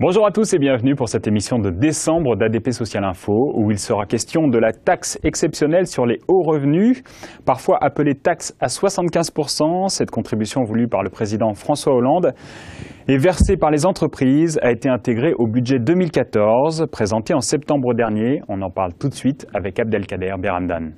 Bonjour à tous et bienvenue pour cette émission de décembre d'ADP Social Info où il sera question de la taxe exceptionnelle sur les hauts revenus, parfois appelée taxe à 75%. Cette contribution voulue par le président François Hollande et versée par les entreprises a été intégrée au budget 2014, présenté en septembre dernier. On en parle tout de suite avec Abdelkader Beramdan.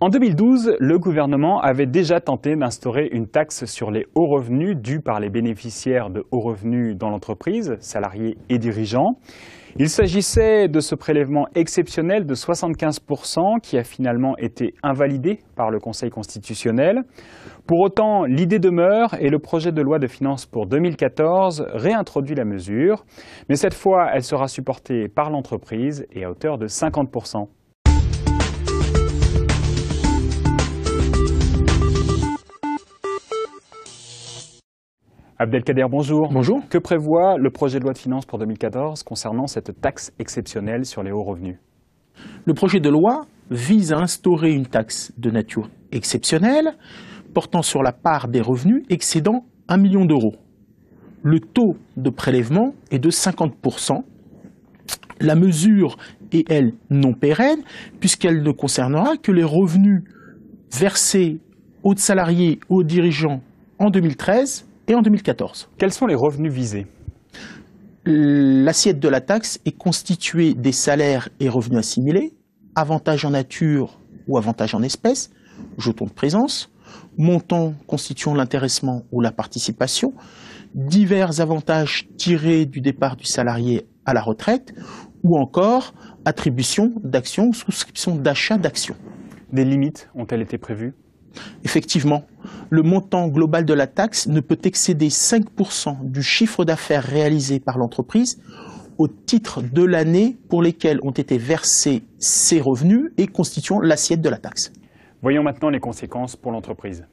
En 2012, le gouvernement avait déjà tenté d'instaurer une taxe sur les hauts revenus dus par les bénéficiaires de hauts revenus dans l'entreprise, salariés et dirigeants. Il s'agissait de ce prélèvement exceptionnel de 75% qui a finalement été invalidé par le Conseil constitutionnel. Pour autant, l'idée demeure et le projet de loi de finances pour 2014 réintroduit la mesure. Mais cette fois, elle sera supportée par l'entreprise et à hauteur de 50%. Abdelkader, bonjour. Bonjour. Que prévoit le projet de loi de finances pour 2014 concernant cette taxe exceptionnelle sur les hauts revenus? Le projet de loi vise à instaurer une taxe de nature exceptionnelle portant sur la part des revenus excédant 1 million d'euros. Le taux de prélèvement est de 50%. La mesure est, elle, non pérenne puisqu'elle ne concernera que les revenus versés aux salariés, aux dirigeants en 2013 et en 2014. Quels sont les revenus visés? L'assiette de la taxe est constituée des salaires et revenus assimilés, avantages en nature ou avantages en espèces, jetons de présence, montants constituant l'intéressement ou la participation, divers avantages tirés du départ du salarié à la retraite, ou encore attribution d'actions ou souscription d'achat d'actions. Des limites ont-elles été prévues? Effectivement, le montant global de la taxe ne peut excéder 5% du chiffre d'affaires réalisé par l'entreprise au titre de l'année pour lesquelles ont été versés ces revenus et constituant l'assiette de la taxe. Voyons maintenant les conséquences pour l'entreprise.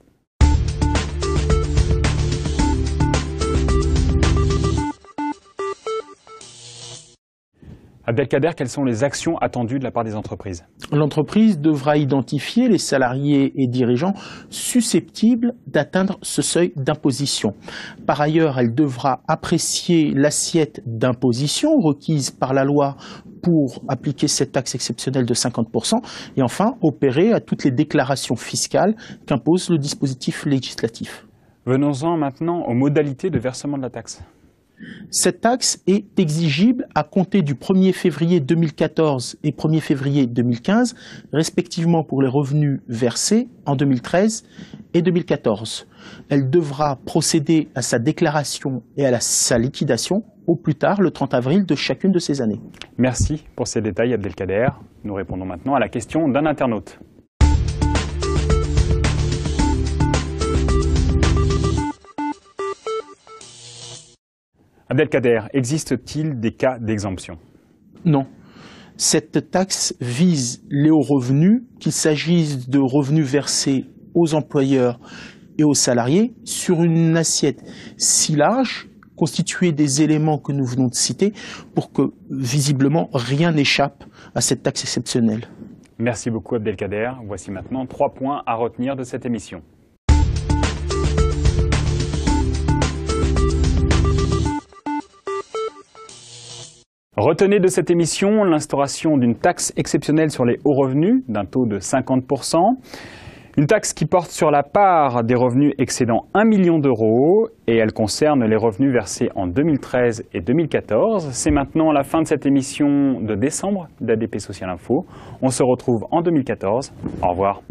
Abdelkader, quelles sont les actions attendues de la part des entreprises? L'entreprise devra identifier les salariés et dirigeants susceptibles d'atteindre ce seuil d'imposition. Par ailleurs, elle devra apprécier l'assiette d'imposition requise par la loi pour appliquer cette taxe exceptionnelle de 50% et enfin opérer à toutes les déclarations fiscales qu'impose le dispositif législatif. Venons-en maintenant aux modalités de versement de la taxe. Cette taxe est exigible à compter du 1er février 2014 et 1er février 2015, respectivement pour les revenus versés en 2013 et 2014. Elle devra procéder à sa déclaration et à sa liquidation au plus tard le 30 avril de chacune de ces années. Merci pour ces détails, Abdelkader. Nous répondons maintenant à la question d'un internaute. Abdelkader, existe-t-il des cas d'exemption? Non. Cette taxe vise les hauts revenus, qu'il s'agisse de revenus versés aux employeurs et aux salariés, sur une assiette si large, constituée des éléments que nous venons de citer, pour que, visiblement, rien n'échappe à cette taxe exceptionnelle. Merci beaucoup, Abdelkader. Voici maintenant 3 points à retenir de cette émission. Retenez de cette émission l'instauration d'une taxe exceptionnelle sur les hauts revenus d'un taux de 50%. Une taxe qui porte sur la part des revenus excédant 1 million d'euros et elle concerne les revenus versés en 2013 et 2014. C'est maintenant la fin de cette émission de décembre d'ADP Social Info. On se retrouve en 2014. Au revoir.